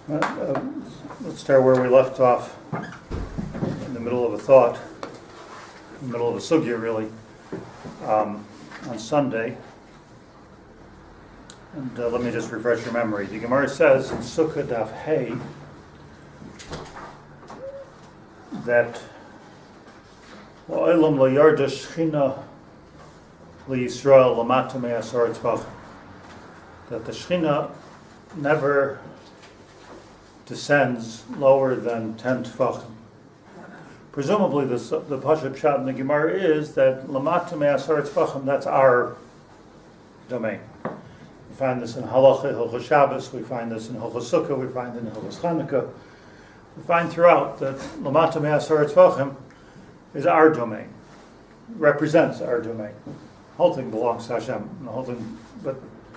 Let's start where we left off, in the middle of a thought, in the middle of a sugya really, on Sunday. And let me just refresh your memory. The Gemara says in Sukkah Daf Hey that La'olam lo yarda Shechina liYisrael lamata me'asar tzvachim, that the Shechina never descends lower than 10 tefachim. Presumably, the Pashup Pshat in the Gemara is that lamata me'asar tzvachim, that's our domain. We find this in Halacha, Hilchos Shabbos, we find this in Hilchos Sukkah, we find it in Hilchos Chanukah. We find throughout that lamata me'asar tzvachim is our domain, represents our domain. The whole thing belongs to Hashem. The whole thing, but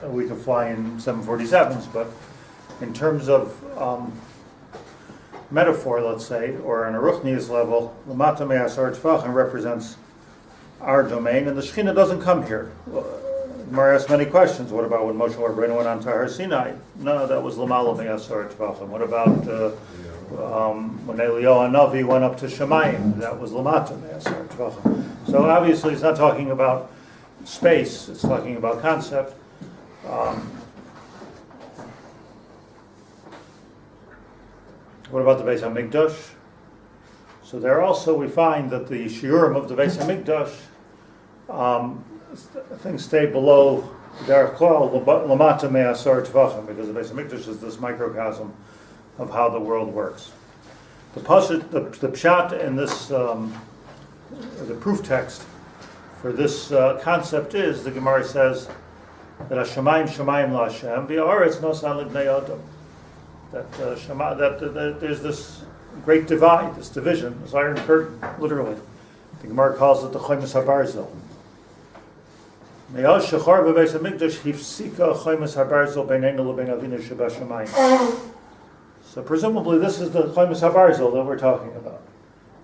we can fly in 747s, but in terms of metaphor, let's say, or on a Ruchnius level, lamata me'asar tzvachim represents our domain, and the Shechina doesn't come here. Gemara asks many questions. What about when Moshe Rabbeinu went on to Har Sinai? No, that was lamala me'asar tzvachim. What about when Eliyahu Hanavi went up to Shemayim? That was lamata me'asar tzvachim. So obviously, it's not talking about space; it's talking about concept. What about the Beis HaMikdash? So there also we find that the shiurim of the Beis HaMikdash, things stay below Derech Klal, lamata me'asar tvachim, because the Beis HaMikdash is this microcosm of how the world works. The pshat in this, the proof text for this concept is, the Gemara says, that Hashemayim Shemayim LaHashem, v'ha'aretz nosan l'bnei Adam. That there's this great divide, this division, this iron curtain, literally. The Gemara calls it the Chomes HaBarzel. Me'al shechar v'beis HaMikdash hifsika Chomes HaBarzel b'neinu l'bein Avinu shebashamayim. So presumably this is the Chomes HaBarzel that we're talking about.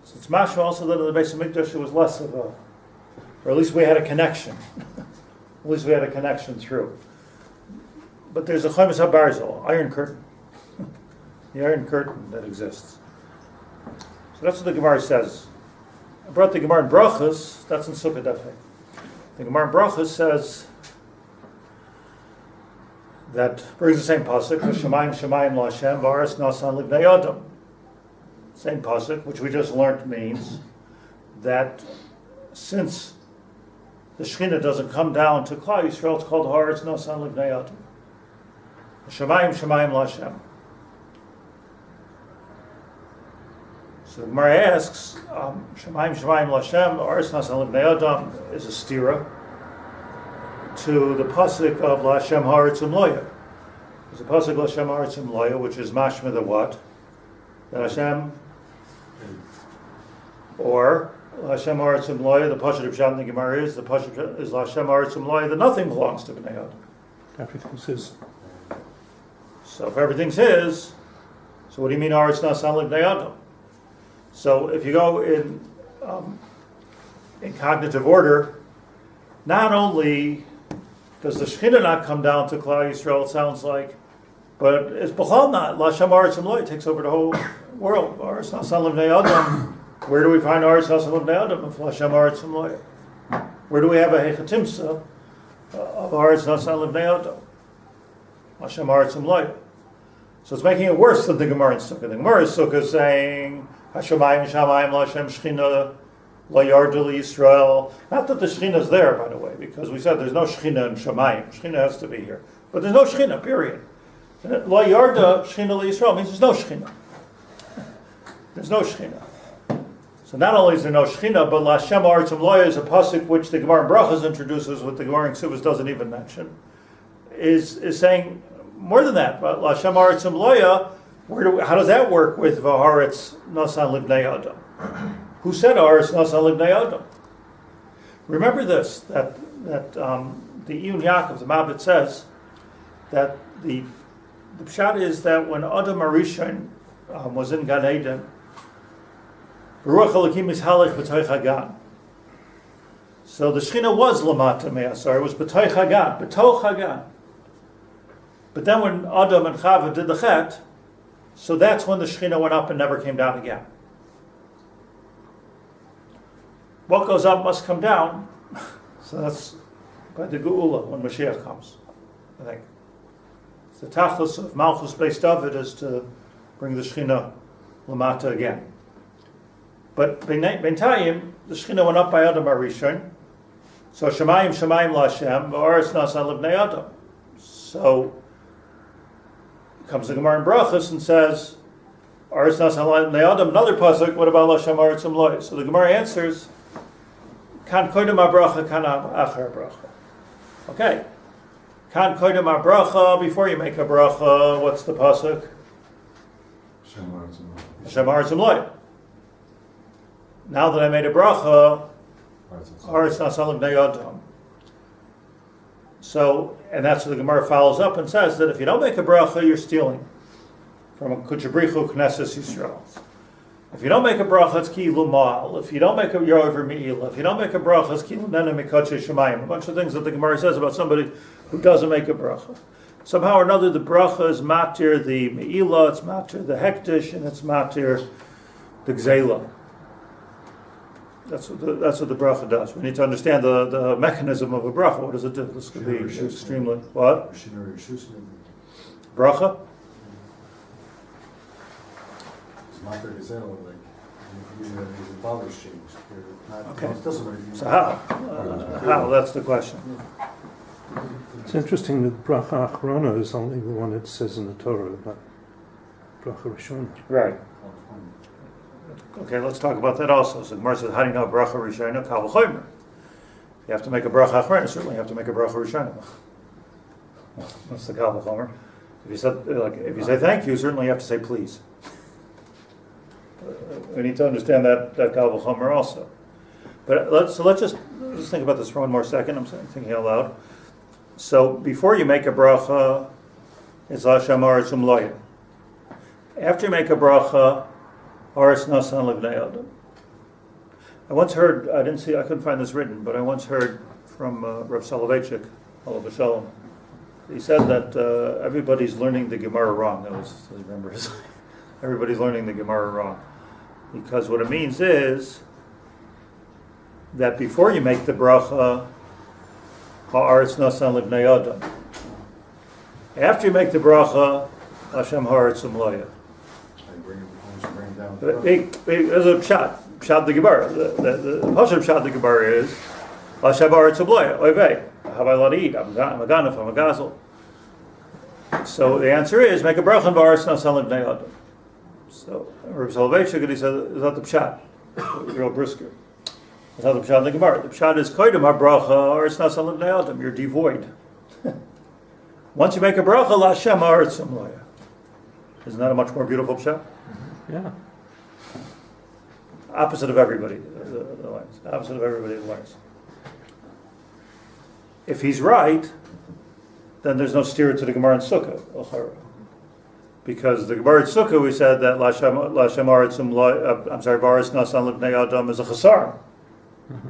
So it's mashma also that in the Beis HaMikdash it was less of a, or at least we had a connection. At least we had a connection through. But there's a Chomes HaBarzel, iron curtain. The iron curtain that exists. So that's what the Gemara says. I brought the Gemara in Brachos, that's in Sukkah Daf Hey. The Gemara in Brachos says that, brings the same pasuk, Shemayim Shemayim LaHashem v'aretz nasan livnei Adam. Same pasuk, which we just learned means that since the Shechina doesn't come down to Klal Yisrael, it's called haaretz nasan livnei Adam. Shemayim Shemayim LaHashem. So the Gemara asks, Shemayim Shemayim LaHashem, haaretz nasan livnei Adam is a stira to the pasuk of LaHashem haaretz umloya. There's a pasuk LaHashem haaretz umloya, which is mashma the what? That Hashem, or LaHashem haaretz umloya, the pasuk of Pshat in the Gemara is, the pasuk is LaHashem haaretz umloya, that nothing belongs to Bnei Adam. Everything's his. So if everything's his, so what do you mean haaretz nasan livnei Adam? So if you go in cognitive order, not only does the Shechina not come down to Klal Yisrael, it sounds like, but it's B'chal not. LaHashem haaretz umloya takes over the whole world. Haaretz nasan livnei Adam. Where do we find haaretz nasan livnei Adam if LaHashem haaretz umloya? Where do we have a hechatimsa of haaretz nasan livnei Adam? LaHashem haaretz umloya. So it's making it worse than the Gemara in Sukkah. The Gemara in Sukkah is saying, Hashemayim Shamayim LaHashem Shechina La Yarda Yisrael. Not that the Shechina is there, by the way, because we said there's no Shechina in Shamayim. Shechina has to be here. But there's no Shechina, period. La Yarda Shechina La Yisrael means there's no Shechina. There's no Shechina. So not only is there no Shechina, but LaHashem haaretz umloya is a pasuk which the Gemara in Brachos introduces, what the Gemara in Ksubas doesn't even mention, is saying more than that. But LaHashem haaretz umloya, how does that work with v'haaretz nasan livnei Adam? Who said haaretz nasan livnei Adam? Remember this, that the Iyun Yaakov, the Mabit says that the pshat is that when Adam Arishon was in Gan Eden, Ruach Elokim Mishalech b'toich Hagan. So the Shechina was lamata me'asar, it was b'toich Hagan, b'toch Hagan. But then when Adam and Chava did the chet, So that's when the Shechina went up and never came down again. What goes up must come down. So that's by the Geula, when Mashiach comes, I think. The tachlis of Malchus Beis David is to bring the Shechina Lamata again. But Bintayim, the Shechina went up by Adam Arishon. So Shemayim LaShem, V'aretz Nasan Livnei Adam. So comes the Gemara in Brachos and says, Aretz Nasan Livnei Adam, another pasuk, what about LaShem Aretz Loy? So the Gemara answers, Kan Kodim HaBracha, Kan Achar Bracha. Okay. Kan Kodim HaBracha, before you make a bracha, what's the pasuk? Hashem Aretz Loy. Now that I made a bracha, Aretz Nasan Livnei Adam. So, and that's what the Gemara follows up and says that if you don't make a bracha, you're stealing from a Kuchabrichu Knesset Yisrael. If you don't make a bracha, it's ki lumal. If you don't make a you're over me'ila. If you don't make a bracha, it's ki lunena mikotche shemayim. A bunch of things that the Gemara says about somebody who doesn't make a bracha. Somehow or another, the bracha is matir the me'ila, it's matir the hektish, and it's matir the gzela. That's what the bracha does. We need to understand the mechanism of a bracha. What does it do? This could be extremely what? Bracha? Okay. So how? That's the question. It's interesting that bracha achrona is only the one it says in the Torah, not bracha rishona. Right. Okay, let's talk about that also. So Gemara says, how do you know bracha rishona? Kal v'chomer. You have to make a bracha achrona. Certainly, you have to make a bracha rishona. What's the kal v'chomer? If you say thank you, certainly you have to say please. We need to understand that kal v'chomer also. But let's just think about this for one more second. I'm thinking out loud. So before you make a bracha, it's Hashem Aretz Loy. After you make a bracha, Aretz Nasan Livnei Adam. I once heard, I couldn't find this written, but I once heard from Rav Soloveitchik, Olav Shalom. He said that everybody's learning the Gemara wrong. I remember his. Everybody's learning the Gemara wrong. Because what it means is that before you make the bracha, Ha'aretz Nasan Livnei Adam. After you make the bracha, Hashem Ha'aretz Loy. There's a pshat the Gemara. The Pasuk pshat the Gemara is Hashem Ha'aretz Loy. Oivei. Have I allowed to eat? I'm a ganef. I'm a gazel. So the answer is make a bracha and Ha'aretz Nasan Livnei Adam. So Rabbi Soloveitchik, he said, is that the pshat? Real brisker. That's not the pshat in the Gemara. The pshat is koydem ha-bracha Aretz Nasan Livnei Adam. You're devoid. Once you make a bracha, L'Hashem Aretz Loy. Isn't that a much more beautiful pshat? Yeah. Opposite of everybody learns. Opposite of everybody learns. If he's right, then there's no steer to the Gemara in Sukkah. Because the Gemara in Sukkah, we said that L'Hashem Aretz V'aretz Nasan Livnei Adam is a chasar. Mm-hmm.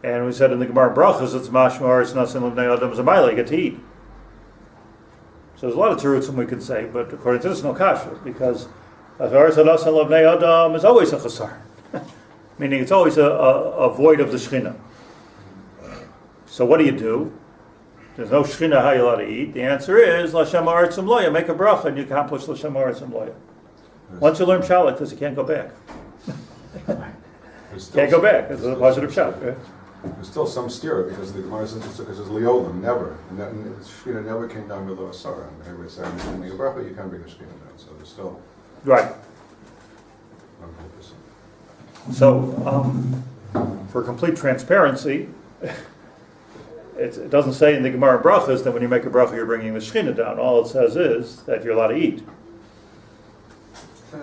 And we said in the Gemara Brachos, it's Mashma Aretz Nasan Livnei Adam is a mile, you get to eat. So there's a lot of terutzim we could say, but according to this, no kasha, because Aretz Nasan Livnei Adam is always a chasar. Meaning it's always a void of the Shechina. So what do? There's no Shechina, how you allowed to eat? The answer is L'Hashem Aretz Loy. Make a bracha and you accomplish L'Hashem Aretz Loy. Once you learn pshat like this, you can't go back. Can't go back. It's a positive pshat. Right? There's still some steer because the Gemara says Leolim, never. And that Shechina never came down below Asara. And everybody said, when you make a bracha, you can't bring a Shechina down. So there's still... Right. So, for complete transparency, it doesn't say in the Gemara Brachos that when you make a bracha, you're bringing the Shechina down. All it says is that you're allowed to eat.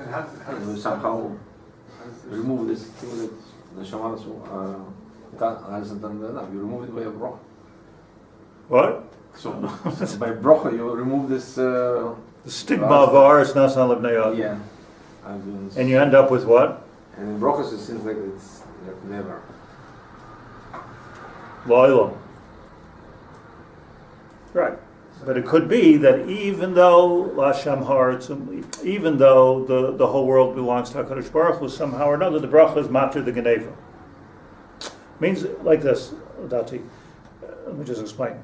How do you somehow remove this thing that the shaman hasn't done enough? You remove it by a bracha. What? So by bracha, you remove this... the stigma of Aretz Nasan Livnei Adam. Yeah. And you end up with what? And in brachos, it seems like it's never. Lo'ilam. Right. But it could be that even though Lashem Haaretz, even though the whole world belongs to HaKadosh Baruch Hu, somehow or another, the bracha is matter the Geneva. Means like this, Dati. Let me just explain.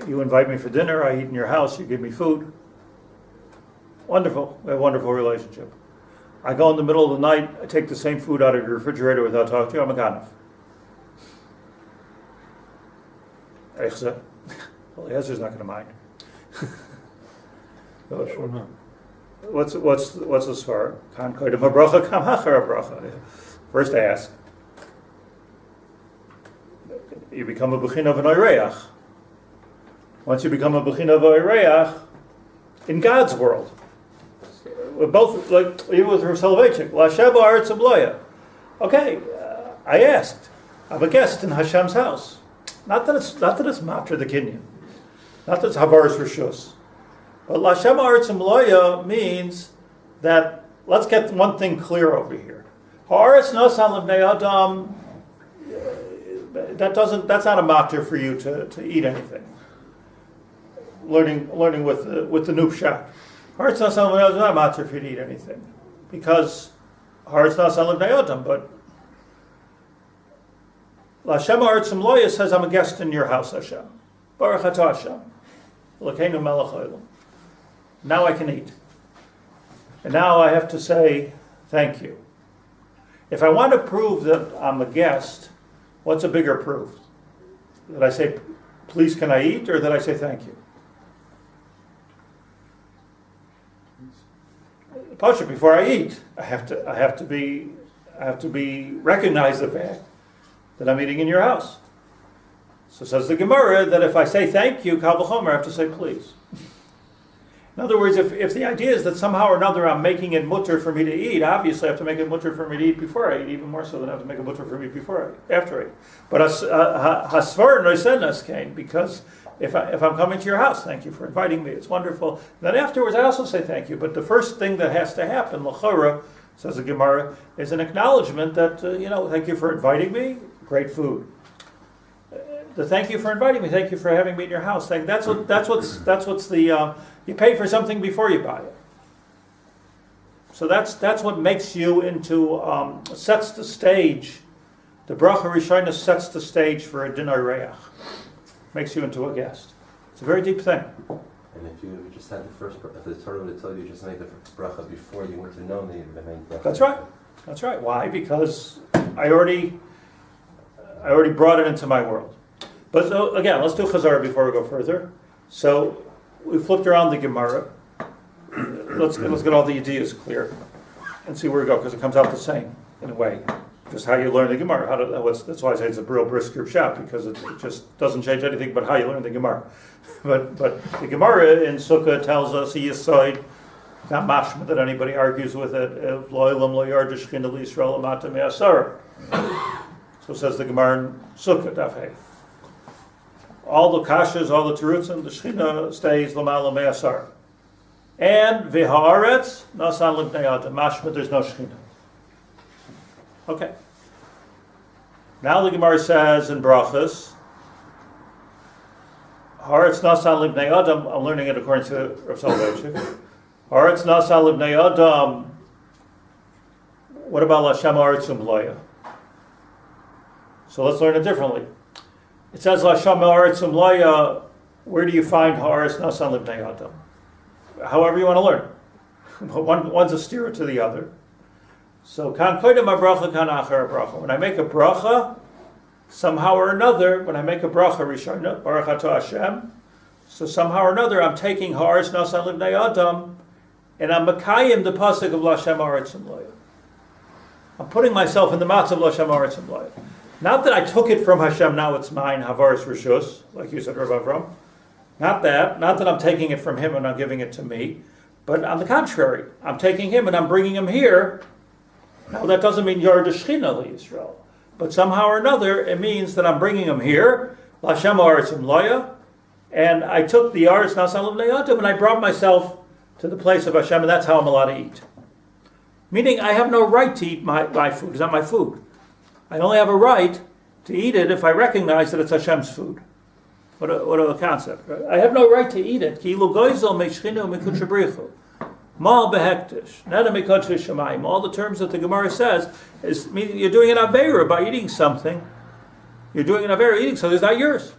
You invite me for dinner, I eat in your house, you give me food. Wonderful. We have a wonderful relationship. I go in the middle of the night, I take the same food out of your refrigerator without talking to you, I'm a ganef. Eichze. Well, Eliezer's not going to mind. Sure not. What's the svar? Kan koydem habracha, kam hachar habracha. First I ask. You become a bechin of an oireach. Once you become a bechin of oireach, in God's world, we're both like even with Rav Soloveitchik, Lashem Haaretz Loya. Okay, I asked. I'm a guest in Hashem's house. Not that it's matra the kinyan. Not that it's havaris rishus. But Lashem Haaretz Loya means that let's get one thing clear over here. Haaretz nasan lebnei adam. That's not a matra for you to eat anything. Learning with the noob shot. Haaretz nasan lebnei adam is not a matra for you to eat anything because Haaretz nasan lebnei adam, but Lashem Haaretz Loya says, I'm a guest in your house, Hashem. Baruch atah Hashem. Elokeinu melech haolam. Now I can eat. And now I have to say, thank you. If I want to prove that I'm a guest, what's a bigger proof? That I say, please can I eat, or that I say thank you? Pasha, before I eat, I have to recognize the fact that I'm eating in your house. So says the Gemara that if I say thank you, kal v'chomer, I have to say please. In other words, if the idea is that somehow or another I'm making it mutter for me to eat, obviously I have to make it mutter for me to eat before I eat, even more so than I have to make it mutter for me after I eat. But hasvar noisenas came because if I'm coming to your house, thank you for inviting me, it's wonderful. Then afterwards I also say thank you. But the first thing that has to happen, l'chora, says the Gemara, is an acknowledgement that thank you for inviting me, great food. The thank you for inviting me, thank you for having me in your house. That's what's the you pay for something before you buy it. So that's what makes you into sets the stage. The bracha rishona sets the stage for a dinner reach. Makes you into a guest. It's a very deep thing. And if you just had if the Torah would tell you just make the bracha before you went to know the main bracha. That's right. Why? Because I already brought it into my world. But so, again, let's do Chazar before we go further. So we flipped around the Gemara. Let's get all the ideas clear and see where we go, because it comes out the same in a way. Just how you learn the Gemara. That's why I say it's a real brisk group shop, because it just doesn't change anything but how you learn the Gemara. But the Gemara in Sukkah tells us he is side, not mashma that anybody argues with it. So says the Gemara in Sukkah, Daf Hey. All the kashas, all the terutzim, the Shechina stays l'mala me'asar. And v'haaretz nasan libnei adam. Mashma, there's no Shechina. Okay. Now the Gemara says in brachas, haaretz nasan libnei adam. I'm learning it according to Rav Soloveitchik. Haaretz nasan libnei adam. What about Lashem Haaretz Loya? So let's learn it differently. It says Lashem Haaretz Loya. Where do you find Haaretz nasan libnei adam? However you want to learn. One's a steer to the other. So kan koydem habracha, kan achar habracha. When I make a bracha, somehow or another, when I make a bracha rishona, baruch atah Hashem, so somehow or another I'm taking Haaretz nasan libnei adam, and I'm makayim the pasuk of Lashem Haaretz Loya. I'm putting myself in the matzah of Lashem Haaretz Loya. Not that I took it from Hashem, now it's mine, havaris rishus, like you said, Rav Avram. Not that I'm taking it from him and I'm giving it to me. But on the contrary, I'm taking him and I'm bringing him here. Now that doesn't mean you're the Shechina Yisrael. But somehow or another, it means that I'm bringing him here, Lashem Haaretz Loya, and I took the Haaretz nasan libnei adam and I brought myself to the place of Hashem, and that's how I'm allowed to eat. Meaning I have no right to eat my food. It's not my food. I only have a right to eat it if I recognize that it's Hashem's food. What a concept. Right? I have no right to eat it. Ki'ilu goizel me'shchina u'mekudsha brichu. Mal behektish. Neda mekudsha shamayim. All the terms that the Gemara says is meaning you're doing an aveira by eating something. You're doing an aveira eating something that's not yours.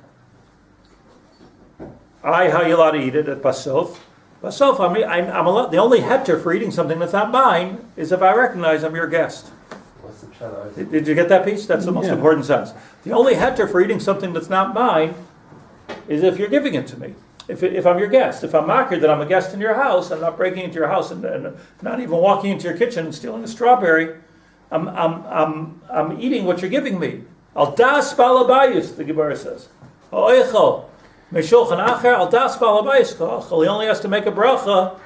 How you allowed to eat it at Basof? Basof, I'm allowed, the only heter for eating something that's not mine is if I recognize I'm your guest. What's the pshat? Did you get that piece? That's the most important sense. The only heter for eating something that's not mine is if you're giving it to me. If I'm your guest. If I'm makir that I'm a guest in your house, I'm not breaking into your house and not even walking into your kitchen and stealing a strawberry. I'm eating what you're giving me. Al das balabayis, the Gemara says. Ha'oichel. Meshulchan acher al das balabayis ka'achel. He only has to make a bracha.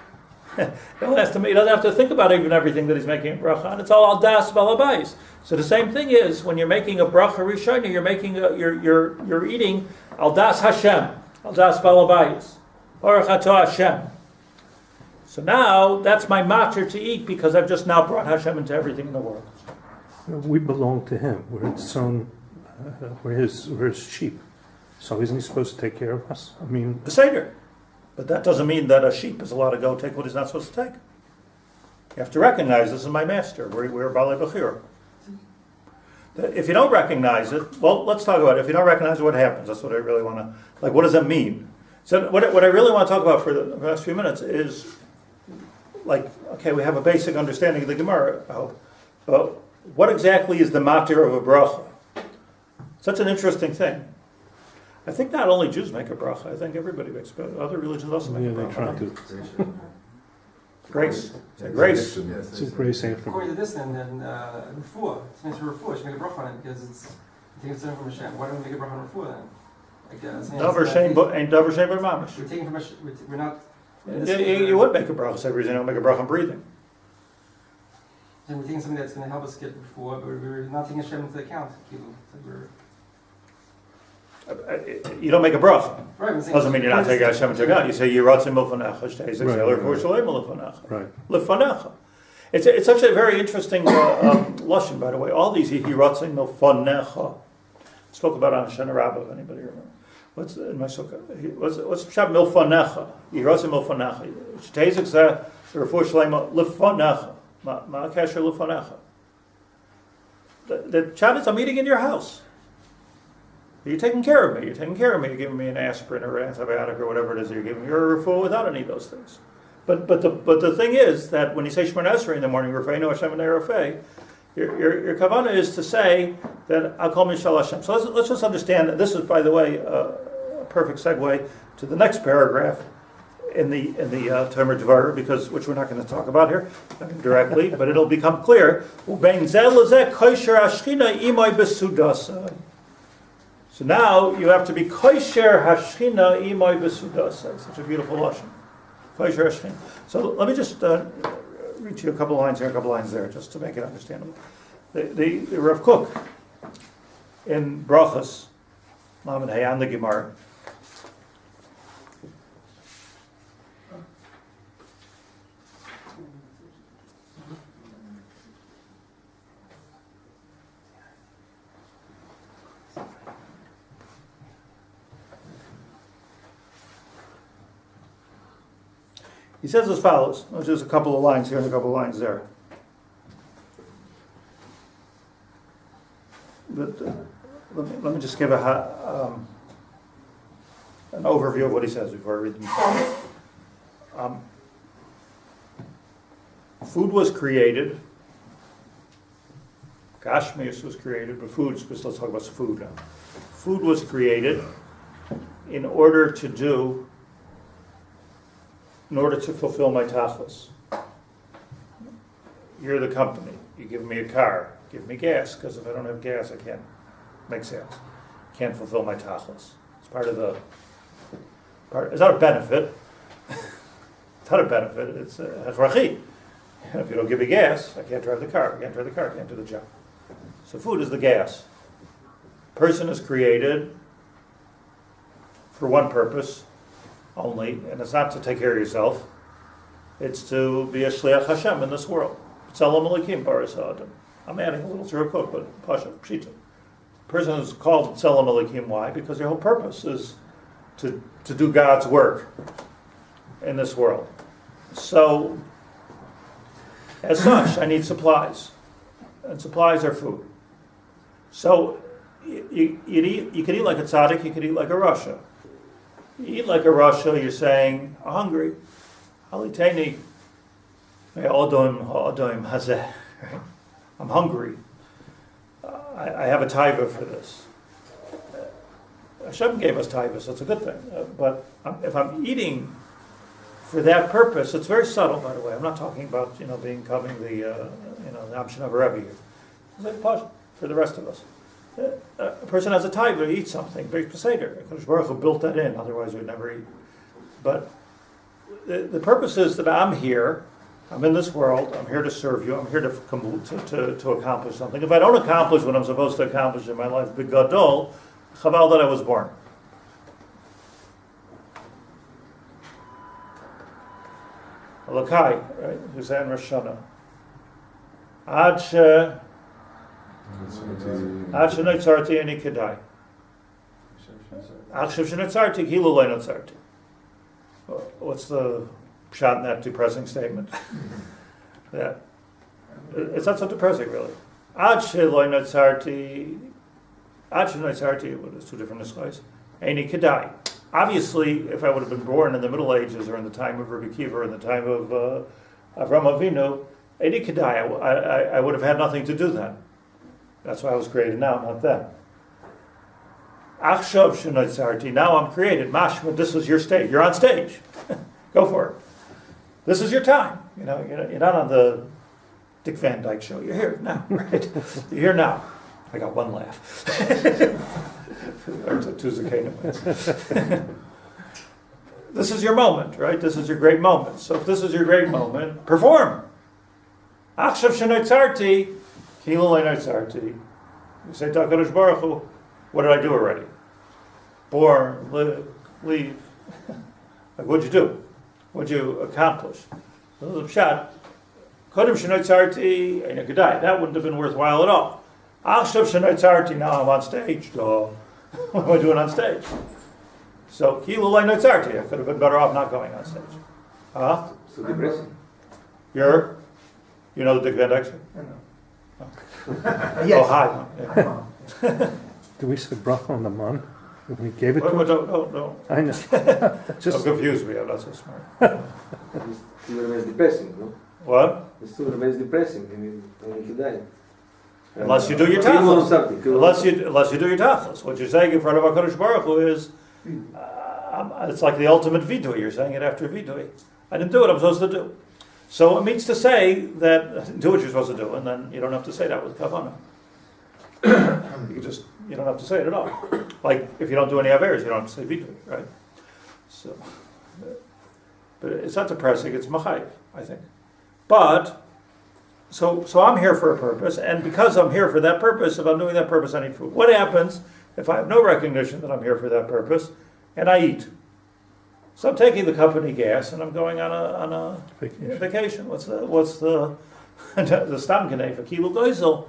He doesn't have to think about even everything that he's making a bracha on. It's all al das balabayis. So the same thing is when you're making a bracha rishona, you're making you're eating al das Hashem, al das balabayis, baruch atah Hashem. So now that's my matzah to eat because I've just now brought Hashem into everything in the world. We belong to him. We're his son. We're his sheep. So isn't he supposed to take care of us? I mean, The Seder. But that doesn't mean that a sheep is allowed to go take what he's not supposed to take. You have to recognize this is my master. We're Balei Bechira. If you don't recognize it, well, let's talk about it. If you don't recognize it, what happens? That's what I really want to, like, what does that mean? So what I really want to talk about for the last few minutes is, like, okay, we have a basic understanding of the Gemara, I hope. But what exactly is the matir of a bracha? Such an interesting thing. I think not only Jews make a bracha. I think everybody makes a bracha. Other religions also make a they try bracha. to. Grace. Grace. It's a grace after. According to this, then refuah. It's meant to refuah. Should make a bracha on it because it's taking something from Hashem. Why don't we make a bracha on refuah then? Like, Davar Shem ain't Davar Shem but Mamish. We're taking from Hashem. We're not. You would make a bracha. Say reason you don't make a bracha on breathing. So we're taking something that's going to help us get refuah, but we're not taking Hashem into account. You don't make a bracha. Right. I'm saying Doesn't mean you're not taking Hashem into account. You say Yiratzim Milfanecha, Shtei Zeller for Shalem Milfanecha. Right. Lefanecha. It's such a very interesting lashon, by the way. All these Yiratzim Milfanecha. Spoke about on Shana Rabbah, if anybody remember. What's in my sukkah? What's Pshat Milfanecha? Yiratzim Milfanecha. Shtei Zeller for Shalem Lefanecha. Ma'akasher Lefanecha. The chat is I'm eating in your house. You're taking care of me. You're taking care of me. You're giving me an aspirin or an antibiotic or whatever it is that you're giving me. You're a refuah without any of those things. But the thing is that when you say Shemona Esrei in the morning, Rafeinu Hashem and Rafei, your kavanah is to say that I'll call Mishal Hashem. So let's just understand that this is, by the way, a perfect segue to the next paragraph in the Tomer Devorah, because which we're not going to talk about here directly, but it'll become clear. Ubein zeh lezeh kosher hashchina imay besudasa. So now you have to be kosher hashchina imay besudasa. Such a beautiful lashon. Kosher hashchina. So let me just read to you a couple lines here, a couple lines there, just to make it understandable. The Rav Kook in Brachas, Lamed Hey on the Gemara. He says as follows. There's just a couple of lines here and a couple of lines there. But, let me just give an overview of what he says before I read them. Food was created. Gashmius was created, but food, let's talk about food now. Food was created in order to fulfill my tachlis. You're the company. You give me a car. Give me gas, because if I don't have gas, I can't make sales. Can't fulfill my tachlis. It's part of the... It's not a benefit. It's not a benefit. It's a hachrachi. If you don't give me gas, I can't drive the car. I can't drive the car. I can't do the job. So food is the gas. Person is created for one purpose only, and it's not to take care of yourself. It's to be a shliach Hashem in this world. Tzelem Elokim baris ha'adam. I'm adding a little to her cook, but pasha pshita. Person is called Tzelem Elokim. Why? Because their whole purpose is to do God's work in this world. So, as such, I need supplies. And supplies are food. So, you could eat like a tzaddik, you could eat like a rasha. You eat like a rasha, you're saying, I'm hungry. Haliteni, ha'adoim hazeh. I'm hungry. I have a taiva for this. Hashem gave us taivas, that's a good thing. But if I'm eating for that purpose, it's very subtle, by the way. I'm not talking about becoming the Amshin of a Rebbe here. It's like pashut for the rest of us. A person has a taiva, he eats something, very peseder. HaKadosh Baruch Hu built that in, otherwise we'd never eat. But the purpose is that I'm here, I'm in this world, I'm here to serve you, I'm here to accomplish something. If I don't accomplish what I'm supposed to accomplish in my life, b'gadol, chaval that I was born. Alakai, right? Who's that in Rosh Hashanah? Ad shenotzarti ani kedai. Achshav shenotzarti kilu lo notzarti. What's the pshat in that depressing statement? That it's not so depressing, really. Ad shenotzarti, well, there's two different disguises. Ani kedai. Obviously, if I would have been born in the Middle Ages or in the time of Rabbi Kiva or in the time of Avram Avinu, ani kedai, I would have had nothing to do then. That's why I was created now, not then. Achshav shenotzarti, now I'm created. Mashma, this is your stage. You're on stage. Go for it. This is your time. You're not on the Dick Van Dyke show. You're here now, right? You're here now. I got one laugh. Or two Zakanim. This is your moment, right? This is your great moment. So if this is your great moment, perform. Achshav shenotzarti, kilu lo notzarti. You say to HaKadosh Baruch Hu, what did I do already? Born, live, leave. Like, what'd you do? What'd you accomplish? Pshat. Kodem shenotzarti ein kedai. That wouldn't have been worthwhile at all. Achshav shenotzarti, now I'm on stage. So, what am I doing on stage? So, kilu lo notzarti. I could have been better off not going on stage. So depressing. You know the Dick Van Dyke show? Yes. Oh, hi. Yeah. Do we say bracha on the man? When we gave it Wait, to him? don't. I know. Don't Just confuse me, I'm not so smart. It still remains depressing, no? What? It still remains depressing. I mean, to die. Unless you do your tachlis. Unless you do your tachlis. What you're saying in front of HaKadosh Baruch Hu is, it's like the ultimate vidui. You're saying it after vidui. I didn't do what I'm supposed to do. So it means to say that do what you're supposed to do, and then you don't have to say that with kavanah. You don't have to say it at all. Like if you don't do any averes, you don't have to say vidui, right? So, but it's not depressing. It's machayev, I think. But so I'm here for a purpose, and because I'm here for that purpose, if I'm doing that purpose, I need food. What happens if I have no recognition that I'm here for that purpose, and I eat? So I'm taking the company gas and I'm going on a vacation. What's the stam kanei for kilo goizel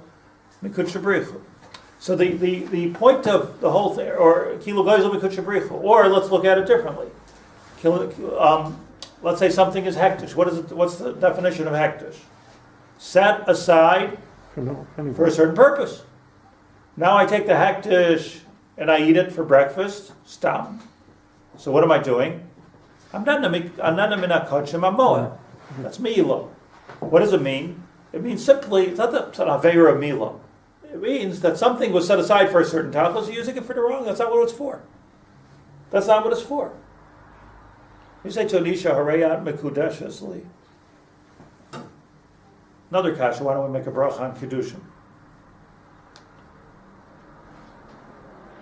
mikut shabrichu? So the point of the whole thing, or kilo goizel mikut shabrichu, or let's look at it differently. Let's say something is hektish. What's the definition of hektish? Set aside for a certain purpose. Now I take the hektish and I eat it for breakfast. Stam. So what am I doing? I'm not in a kodshim amoa. That's mila. What does it mean? It means simply, it's not an aveira of mila. It means that something was set aside for a certain tachlis, you're using it for the wrong. That's not what it's for. That's not what it's for. You say to Anisha, harayat mekudeshes li. Another kasha, why don't we make a bracha on Kedushin?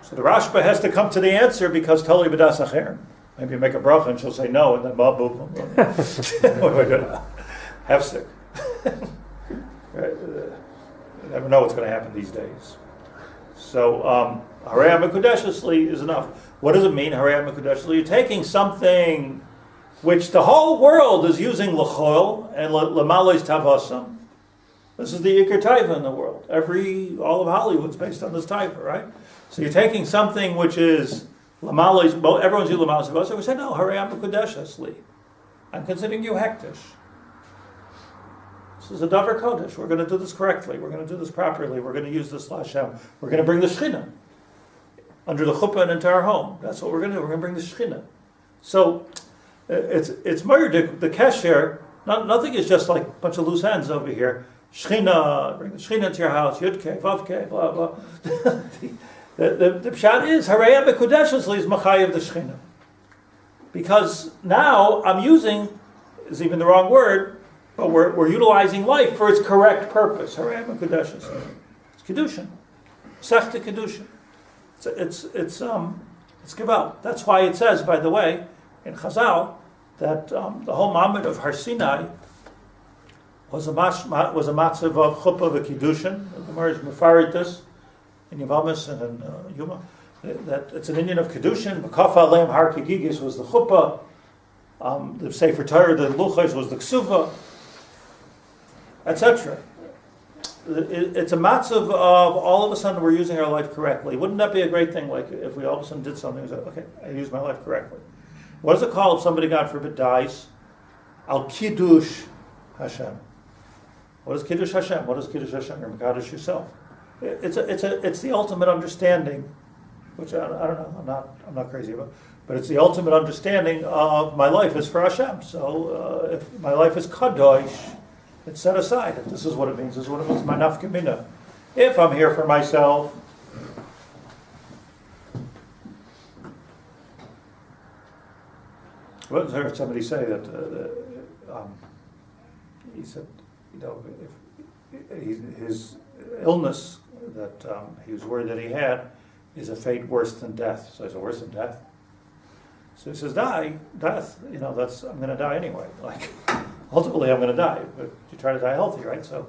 So the Rashba has to come to the answer because Toli b'das acher. Maybe you make a bracha and she'll say no, and then babu. What am I doing? Hefsek. You never know what's going to happen these days. So, Harei HaMekudeshes Li is enough. What does it mean, Harei HaMekudeshes Li? You're taking something which the whole world is using l'chol and l'malois tavasam. This is the Iker Taiva in the world. All of Hollywood's based on this Taiva, right? So you're taking something which is Everyone's you Lamala Sivos. We say, no, Harayam Kodeshas Li. I'm considering you Hektish. This is a Davar Kodesh. We're going to do this correctly. We're going to do this properly. We're going to use this Lashem. We're going to bring the Shechina under the chuppah and into our home. That's what we're going to do. We're going to bring the Shechina. So it's Murdik, the Kesher. Nothing is just like a bunch of loose ends over here. Shechina, bring the Shechina into your house. Yudke, Vavke, blah blah. the pshat is Harayam B'Kodeshas Li is Machayev the Shechina, because now I'm using is even the wrong word. But we're utilizing life for its correct purpose. Harayam B'Kodeshas. It's Kedushin. Sechta Kedushin. It's Geval. That's why it says, by the way, in Chazal, that the whole Mamad of Har Sinai was a matzav of chuppah v'kiddushin. The Gemara is mefarid this in Yavamis and in Yuma. That it's an Indian of Kedushin. V'kafa aleim har kigigis was the chuppah. The Sefer Torah, the Luchos was the Ksuva, etc. It's a matzav of all of a sudden we're using our life correctly. Wouldn't that be a great thing? Like if we all of a sudden did something, and said, okay, I used my life correctly. What is it called if somebody, God forbid, dies? Al Kiddush Hashem. What is Kiddush Hashem? What is Kiddush Hashem? You're Mekadosh yourself. It's the ultimate understanding, which I don't know. I'm not crazy about, but it's the ultimate understanding of my life is for Hashem. So if my life is Kadosh, it's set aside. If this is what it means, this is what it means. My nafka mina. If I'm here for myself, I heard somebody say that he said, if his illness that he was worried that he had is a fate worse than death. So he said, worse than death? So he says, death, that's, I'm going to die anyway. Like, ultimately I'm going to die, but you try to die healthy, right? So,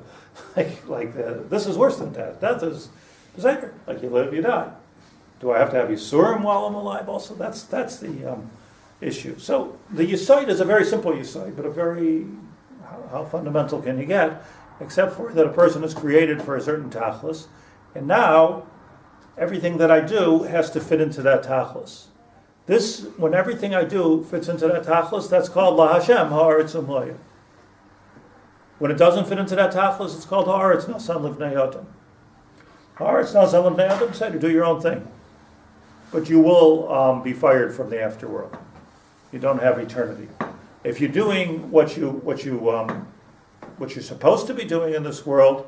this is worse than death. Death is sacred. Like, you live, you die. Do I have to have Yisurim while I'm alive also? That's the issue. So, the Yisoid is a very simple Yisoid, but a very, how fundamental can you get? Except for that a person is created for a certain tachlis, and now everything that I do has to fit into that tachlis. When everything I do fits into that tachlis, that's called La Hashem Haaretz Umloya. When it doesn't fit into that tachlis, it's called Haaretz Nasan Livnei Adam. Haaretz Nasan Livnei Adam said, you do your own thing, but you will be fired from the afterworld. You don't have eternity. If you're doing what you're supposed to be doing in this world,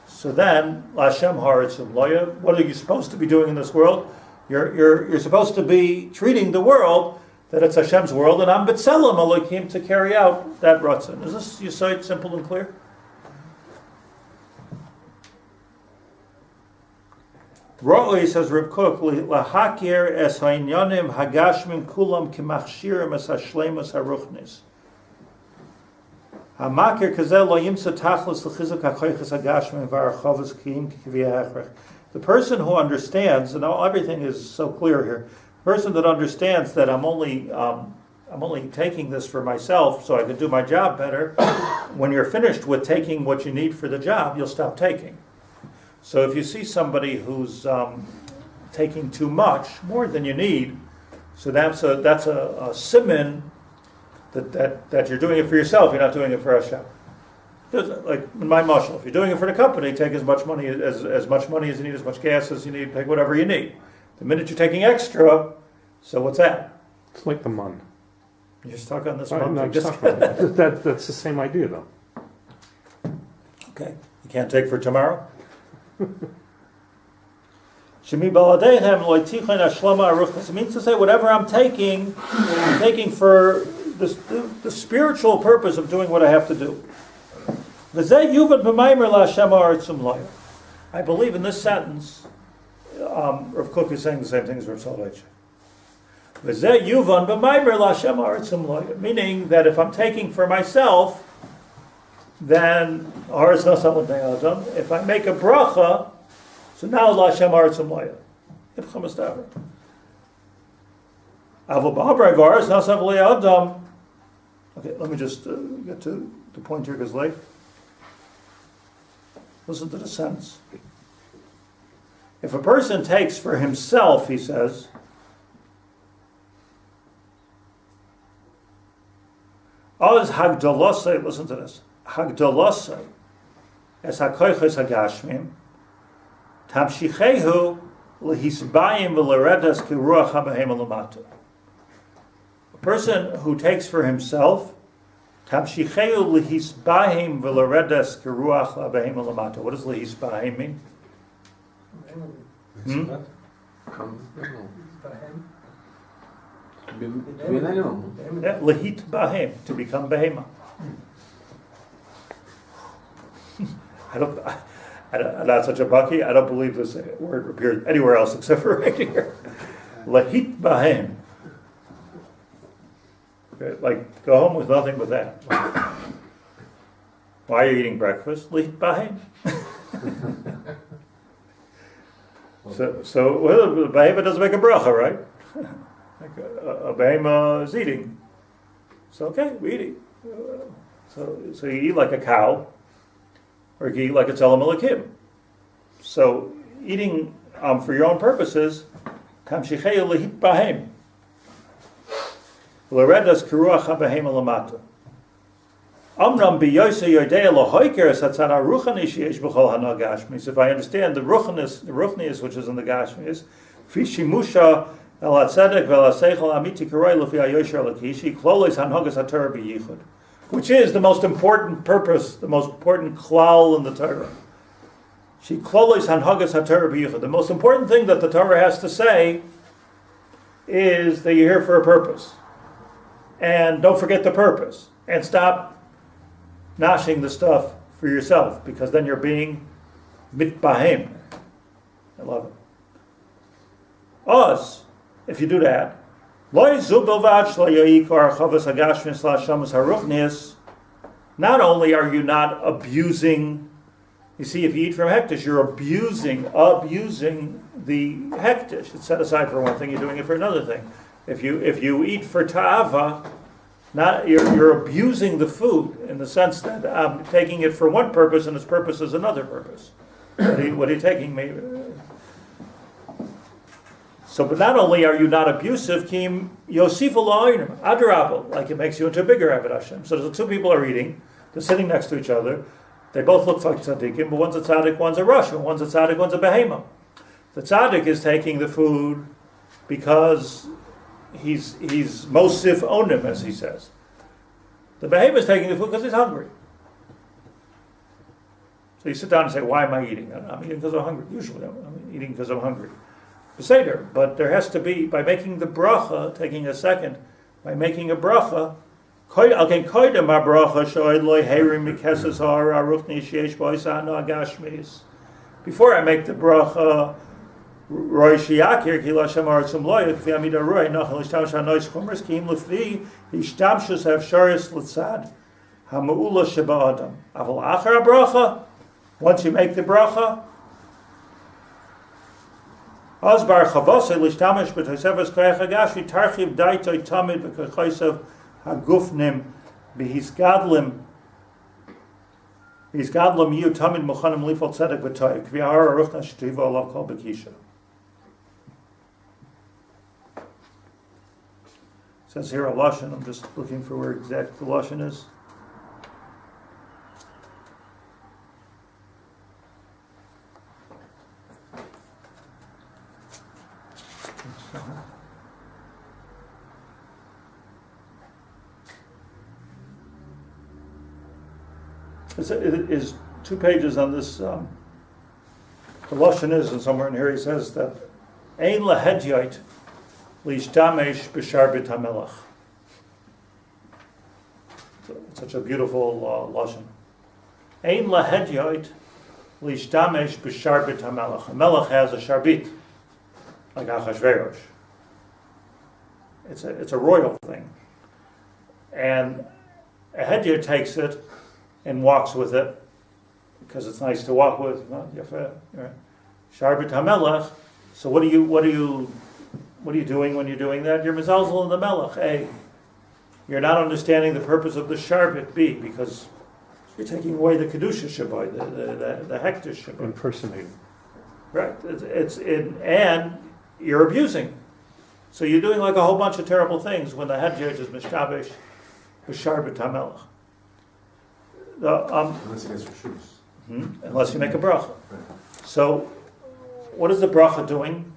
so then La Hashem Haaretz Umloya. What are you supposed to be doing in this world? You're supposed to be treating the world that it's Hashem's world, and I'm B'Tselem Elokim to carry out that Ratzon. Is this Yisoid simple and clear? Ra'oi, says Rav Kook, lahakir es ha'inyanim hagashmim kulam kimachshirim es hashleimus haruchnis. Hamakir kazel lo yimsa tachlis l'chizuk ha'choiches hagashmim v'arachavas ki'im k'kiviyah. The person who understands, and everything is so clear here, the person that understands that I'm only taking this for myself so I can do my job better, when you're finished with taking what you need for the job, you'll stop taking. So if you see somebody who's taking too much, more than you need, so that's a siman that you're doing it for yourself, you're not doing it for Hashem. Like in my mashal, if you're doing it for the company, take as much money as much money as you need, as much gas as you need, take whatever you need. The minute you're taking extra, so what's that? It's like the mun. You're stuck on this I'm month. not stuck on it. That's the same idea, though. Okay, you can't take for tomorrow. Shemi baladeihem loitichen ashlama aruchas. It means to say whatever I'm taking for the spiritual purpose of doing what I have to do. I believe in this sentence, Rav Kook is saying the same thing as Rav Soloveitch. Meaning that if I'm taking for myself, then if I make a bracha, so now La Hashem Haaretz Umloya. Okay, let me just get to the point here because late. Listen to the sentence. If a person takes for himself, he says, Oz hagdolosai, listen to this. Hagdolosai es hakoiches hagashmim tamshichehu lehisbayim v'leredas kiruach habehem lamata. A person who takes for himself tamshichehu lehisbayim v'leredas kiruach habehem lamata. What does lehisbayim mean? Come, Yeah, lehit bahem, to become behema. Not such a bucky. I don't believe this word appears anywhere else except for right here. Lehit bahem. Okay, like, go home with nothing but that. Why are you eating breakfast? Lehit bahem. So well, the behema doesn't make a bracha, right? Like a behema is eating. So okay, we eat. So you eat like a cow, or you eat like a tzelem elikim. So eating for your own purposes, tamshicheyu lehit bahem, l'redas kiruach habehem lamata. Amram biyosei yodei lohoiker satzana ruchani sheyesh b'chol hanagashmis. If I understand the ruchnius which is in the gashmis, fi shimusha el hatzedek vel haseichel amiti karoi lefi hayosher lakishi klolos hanhagas haTorah b'yichud, which is the most important purpose, the most important klal in the Torah. She klolos hanhagas haTorah b'yichud. The most important thing that the Torah has to say is that you're here for a purpose, and don't forget the purpose, and stop nashing the stuff for yourself, because then you're being mitbahem. I love it. Oz, if you do that, not only are you not abusing, you see, if you eat from hektish, you're abusing the hektish. It's set aside for one thing, you're doing it for another thing. If you eat for ta'ava, you're abusing the food in the sense that I'm taking it for one purpose and its purpose is another purpose. What are you taking me? So, but not only are you not abusive, kim yosifu la'oinim adrabah, like it makes you into a bigger Avodah Hashem. So the two people are eating, they're sitting next to each other, they both look like tzadikim, but one's a tzadik, one's a rasha, one's a tzadik, one's a behema. The tzadik is taking the food because he's mosif onim, as he says. The behema is taking the food because he's hungry. So you sit down and say, why am I eating? I'm eating because I'm hungry. Usually I'm eating because I'm hungry. Seder, but there has to be, by making the bracha, taking a second, by making a bracha, before I make the bracha, Roy Shiakir ki Lashem Artzum Loy kvi amida roy nachal ishtash hanois chumers ki im lefli ishtamshus havsharis litzad hamuula sheba adam aval achar bracha. Once you make the bracha, Azbar chavase lishtamish b'tosefes koyach hagashi tarchiv daitoi tamid v'kochaisav hagufnim b'hisgadlim yu tamid muchanim lifol tzedek v'toy kvi ahar aruchna shtiva olav kol b'kisha. Says here a lashon. I'm just looking for where exact the lashon is. It is 2 pages on this. The lashon is, and somewhere in here he says that ein lahediyot lishtamesh b'sharbit hamelach. It's such a beautiful lashon. Ein lahediyot lishtamesh b'sharbit hamelach. A melech has a sharbit, like Achashverosh. It's a royal thing, and a hedyot takes it and walks with it because it's nice to walk with. Sharbit hamelech. So what are you doing when you're doing that? You're mezalzel in the melech. A. You're not understanding the purpose of the sharbit. B. Because you're taking away the kedusha shabai, the hektish shabai. Impersonating. Right. And you're abusing. So you're doing like a whole bunch of terrible things when the hedyot is mishtabesh b'shar b'tamelech. Unless he gets your shoes. Unless you make a bracha. Right. So, what is the bracha doing?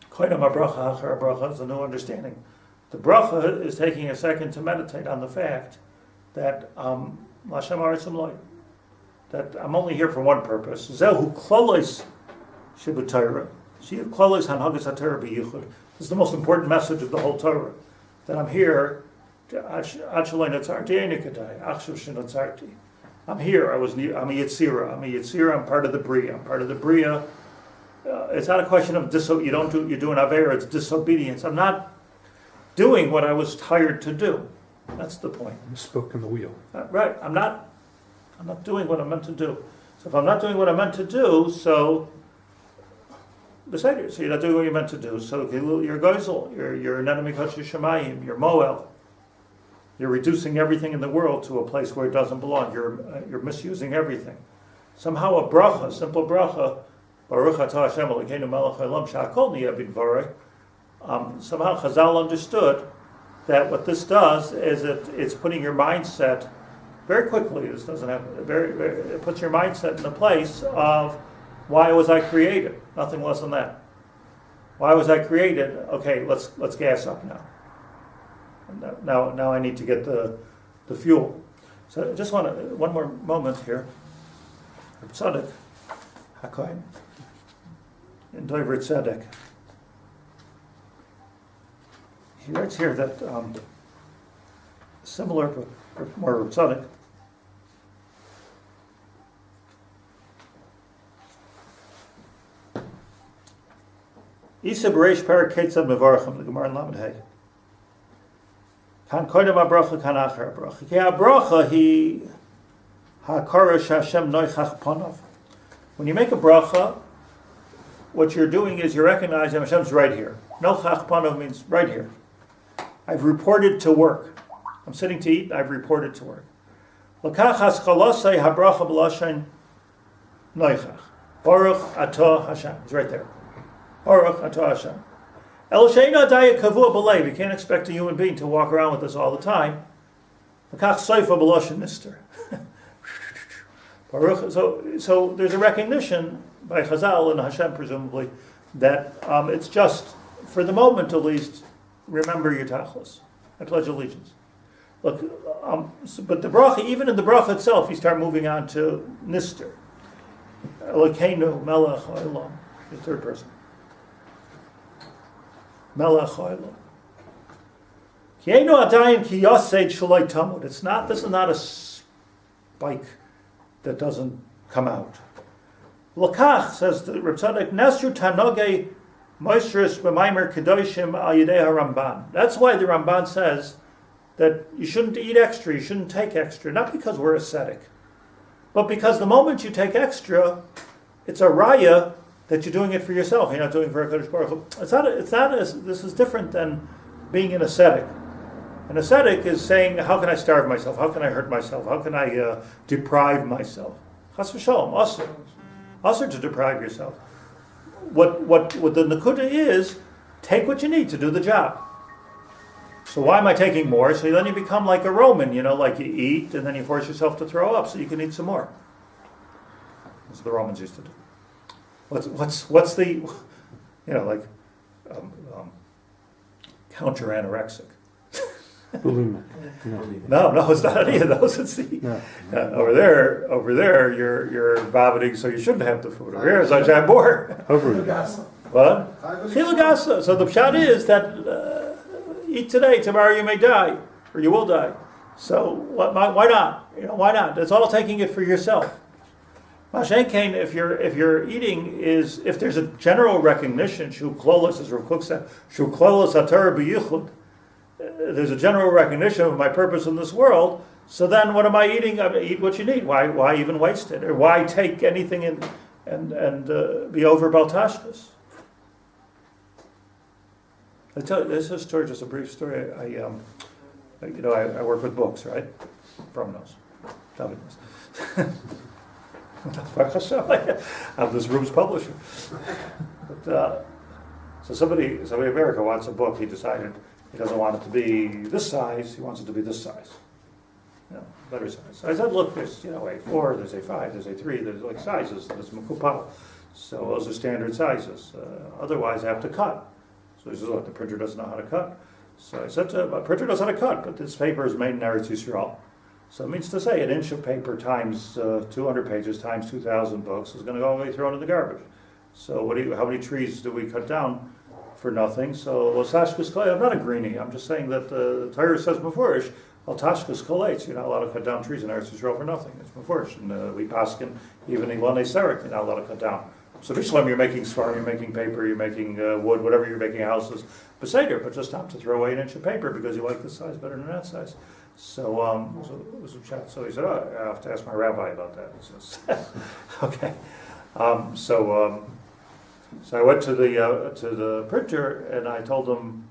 Koinam bracha achar bracha is a new understanding. The bracha is taking a second to meditate on the fact that Lashem Aritzim Loi, that I'm only here for one purpose. Zehu klolos shibu Torah. Shiv klolos hanhagas haTorah b'yichud. This is the most important message of the whole Torah. That I'm here. I'm here. I'm a Yitzira. I'm part of the Bria. I'm part of the Bria. It's not a question of you're doing Avera. It's disobedience. I'm not doing what I was hired to do. That's the point. Spoke in the wheel. Right. I'm not doing what I'm meant to do. So if I'm not doing what I'm meant to do, so you're not doing what you're meant to do. So you're Geisel. You're an enemy Kodesh Shemayim. You're Moel. You're reducing everything in the world to a place where it doesn't belong. You're misusing everything. Somehow a bracha, simple bracha, Baruch Atah Hashem Elokeinu Melech Haolam Shehakol Niyeh B'Dvarei. Somehow Chazal understood that what this does is it's putting your mindset very quickly. This doesn't have it puts your mindset in the place of why was I created? Nothing less than that. Why was I created? Okay, let's gas up now. Now I need to get the fuel. So I just want one more moment here. Tzaddik, acclaimed, in Dover Tzaddik. He writes here that similar but more Tzaddik. Isa Bereish Perak Ketzad Mevarachim, the Gemara in Lamed Hey. Kan koidem habracha, kan achar habracha. Ki habracha hi hakara sh'Hashem noichach panav. When you make a bracha, what you're doing is you're recognizing Hashem's right here. Noichach panav means right here. I've reported to work. I'm sitting to eat. I've reported to work. L'kach haschalosei habracha b'lashen noichach. Baruch atah Hashem. It's right there. Baruch atah Hashem. El sheina daya kavua b'leiv. You can't expect a human being to walk around with this all the time. L'kach soifa b'lashen nister. Baruch. So there's a recognition by Chazal and Hashem presumably that it's just for the moment at least. Remember your tachlis. I pledge allegiance. Look, but the bracha, even in the bracha itself, you start moving on to nister. Elokeinu melech haolam, the third person. Melech haolam. Kienu adayin ki yased shaloi tamud. This is not a spike that doesn't come out. Lakach, says the Reb Tzadok, nesru tanogei moistris b'maimer kedoshim al yidei haRamban. That's why the Ramban says that you shouldn't eat extra, you shouldn't take extra, not because we're ascetic, but because the moment you take extra, it's a raya that you're doing it for yourself. You're not doing it for a Kadosh Baruch Hu. This is different than being an ascetic. An ascetic is saying, how can I starve myself? How can I hurt myself? How can I deprive myself? Chas v'shalom, asur to deprive yourself. What the nakuda is, take what you need to do the job. So why am I taking more? So then you become like a Roman, like you eat and then you force yourself to throw up so you can eat some more. That's what the Romans used to do. What's the, counter anorexic. Bulimic. No, it's not any of those. It's the over there. You're vomiting, so you shouldn't have the food. Over here, it's like I'm more. What? Chilugasa. So the pshat is that eat today, tomorrow you may die, or you will die. So why not? Why not? It's all taking it for yourself. Mashenkein, if you're eating if there's a general recognition, shu klolos, as Rav Kook said, shu klolos haTorah b'yichud. There's a general recognition of my purpose in this world. So then, what am I eating? I eat what you need. Why even waste it, or why take anything and be over baltashkas? I tell you, this is a story, just a brief story. I work with books, right? From those, David knows. I'm this room's publisher. But, so somebody in America wants a book. He decided He doesn't want it to be this size, he wants it to be this size. Better size. So I said, look, there's A4, there's A5, there's A3, there's like sizes, there's Mukupal. So those are standard sizes. Otherwise I have to cut. So he says, look, the printer doesn't know how to cut. So I said to him, the printer knows how to cut, but this paper is made in Eretz Yisrael. So it means to say an inch of paper times 200 pages times 2,000 books is going to go away thrown in the garbage. So how many trees do we cut down for nothing? So I'm not a greenie. I'm just saying that the Torah says before, Al tashkas kolates, you're not allowed to cut down trees in Eretz Yisrael for nothing. It's mafurish. And we paskin, even in Ilane Serik, you're not allowed to cut down. So Bishlam, you're making svarim, you're making paper, you're making wood, whatever you're making houses. Beseder, but just not to throw away an inch of paper because you like this size better than that size. So it was a chat. So he said, I have to ask my rabbi about that. He says, okay. So I went to the printer and I told him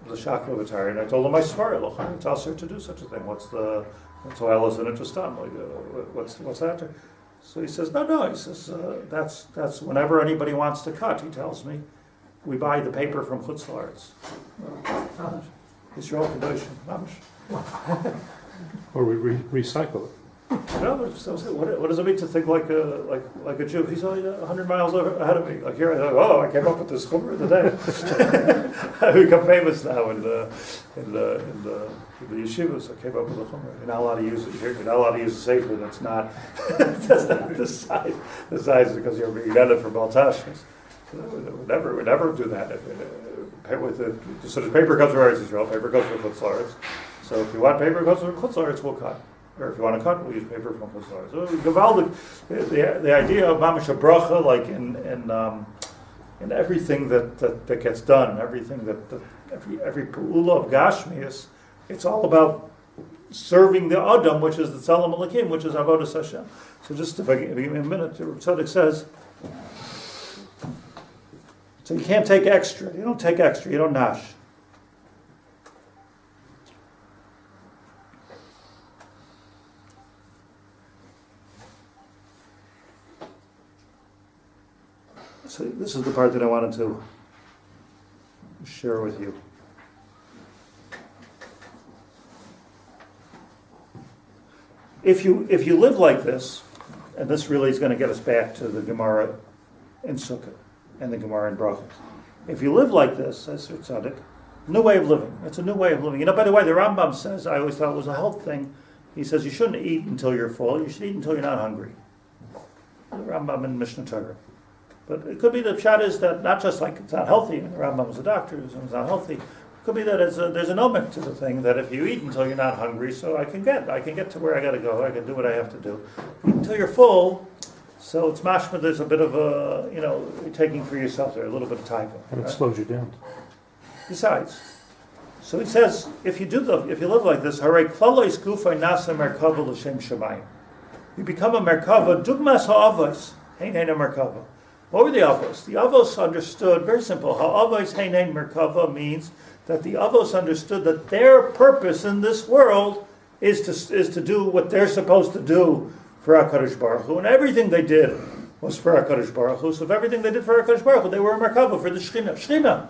the Shachna, and I told him my svarim. It's also to do such a thing. What's oil is an interesting? Like, what's that? So he says, no. He says that's whenever anybody wants to cut. He tells me, we buy the paper from Chutz La'aretz. Yisrael Kedoshim, Or we recycle it. So what does it mean to think like a Jew? He's only 100 miles ahead of me. Like here, I thought, I came up with this chumrah today. I become famous now in the yeshivas. I came up with a chumrah. You're not allowed to use it here. You're not allowed to use a sefer that's not the size. The size is because you got it from Baltash. We never do that. So the paper comes from Eretz Yisrael. Paper comes from Chutz La'aretz. So if you want paper comes from Chutz La'aretz, we'll cut. Or if you want to cut, we'll use paper from Chutz La'aretz. So Gavaldik, the idea of mamash bracha, like in everything that gets done, everything every pu'ula of Gashmias, it's all about serving the Adam, which is the Tzalam Elokim, which is Avodas Hashem. So just if I give me a minute, Tzaddik says, so you can't take extra. You don't take extra. You don't nash. So this is the part that I wanted to share with you. If you live like this, and this really is going to get us back to the Gemara in Sukkah and the Gemara in Brachos. If you live like this, says Tzaddik, new way of living. It's a new way of living. By the way, the Rambam says, I always thought it was a health thing. He says you shouldn't eat until you're full. You should eat until you're not hungry. The Rambam in Mishnah Torah. But it could be the pshat is that not just like it's not healthy, and the Rambam was a doctor, so it's not healthy. It could be that there's an omen to the thing that if you eat until you're not hungry, so I can get to where I got to go. I can do what I have to do. Eat until you're full. So it's mashma. There's a bit of you're taking for yourself there, a little bit of time. And it slows you down. Besides, so he says, if you live like this, haray klalois gufay nasa merkava l'shem shamayim. You become a merkava dugmas ha'avos hein a merkava. What were the avos? The avos understood, very simple, ha'avos hein merkava means that the avos understood that their purpose in this world is to do what they're supposed to do for HaKadosh Baruch Hu, and everything they did was for HaKadosh Baruch Hu. So if everything they did for HaKadosh Baruch Hu, they were a merkava for the Shechina.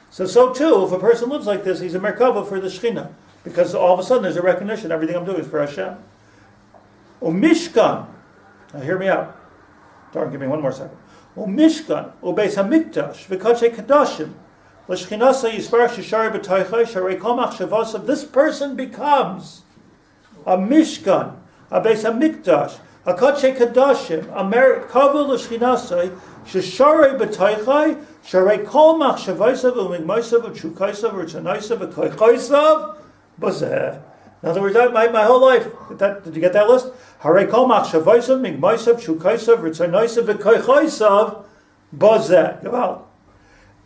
So too, if a person lives like this, he's a merkava for the Shechina, because all of a sudden there's a recognition, everything I'm doing is for Hashem. Mishkan, now hear me out. Darn, give me one more second. Mishkan, Beis Hamikdash, V'Kodesh Kedoshim, L'Shechinasa Yisparach Sheshari B'Toichai, Sharei Kol Machshavosav. This person becomes a Mishkan, a Beis Hamikdash, a Kodesh Kedoshim, a Merkava L'Shechinasa, Sheshari B'Toichai, Sharei Kol Machshavosav, U'Migmosav, U'Tshukaisav, U'Tsanaisav, U'Koichaisav, Bazeh. In other words, my whole life, did you get that list? Harei kol machshavosav, migmosav, shukaisav, ritzanoisav, v'koichoisav, bozeh. Gaval.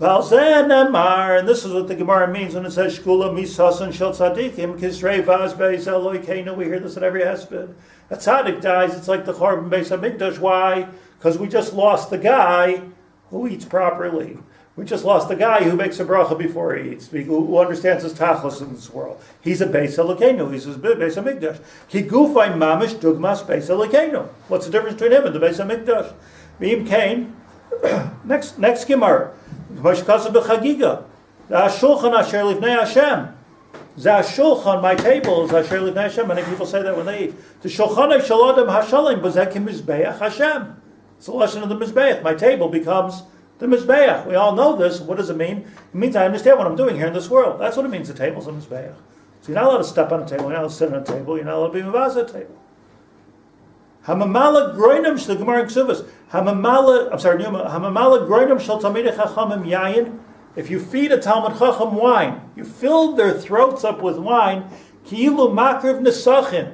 Valzeh nemar, and this is what the Gemara means when it says, shkula misasan shel tzadikim, kisrei vaz beis Elokeinu. We hear this at every hesped. A tzaddik dies, it's like the Chorban Beis Hamikdash. Why? Because we just lost the guy who eats properly. We just lost the guy who makes a bracha before he eats, who understands his tachlis in this world. He's a Beis Elokeinu. He's a Beis Hamikdash. Ki gufay mamish dugmas Beis Elokeinu. What's the difference between him and the Beis Hamikdash? V'im kain. Next Gemara. Mashkasav b'chagiga. Shulchan asher livnei Hashem. Zeh shulchan, my table is asher livnei Hashem. Many people say that when they eat. The shulchanei shel adam hashalim b'zeh kimizbeach Hashem. It's the lesson of the mizbeach. My table becomes the mizbeach. We all know this. What does it mean? It means I understand what I'm doing here in this world. That's what it means. The table's a mizbeach. So you're not allowed to step on a table. You're not allowed to sit on a table. You're not allowed to be mivaz at a table. Hamamala groinam shel Gemara Ksuvas. Hamamala groinam shel Talmidei Chachamim yayin. If you feed a Talmud Chacham wine, you fill their throats up with wine. Ki'ilu makriv nesachim.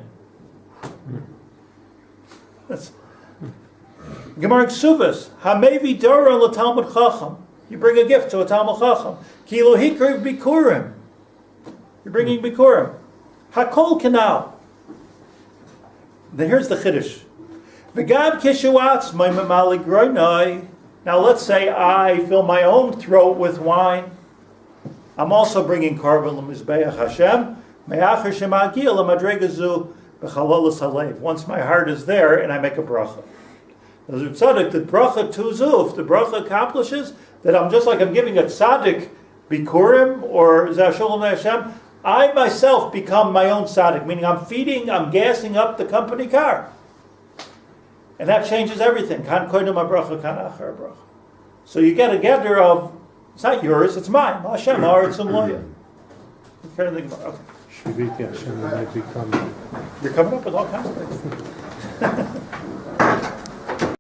That's Gemara Ksuvas. Hamevi dora l'Talmud Chacham. You bring a gift to a Talmud Chacham. Ki'ilu hikriv bikurim. You're bringing bikurim. Hakol kanal. Then here's the chiddush. V'gab kishuatz my mamali groinai. Now let's say I fill my own throat with wine. I'm also bringing korban l'mizbeach Hashem. Me'acher shemagil l'madregazu b'chalolas halev. Once my heart is there and I make a bracha. The tzaddik, the bracha tuzuf, the bracha accomplishes that I'm just like I'm giving a tzaddik bikurim or zashul Hashem. I myself become my own tzaddik, meaning I'm feeding, I'm gassing up the company car. And that changes everything. Kan koydem habracha, kan achar bracha. So you get a gather of, it's not yours, it's mine. Hashem, ha'aretzim loya. Okay. Shiviti Hashem, and they become. You're coming up with all kinds of things.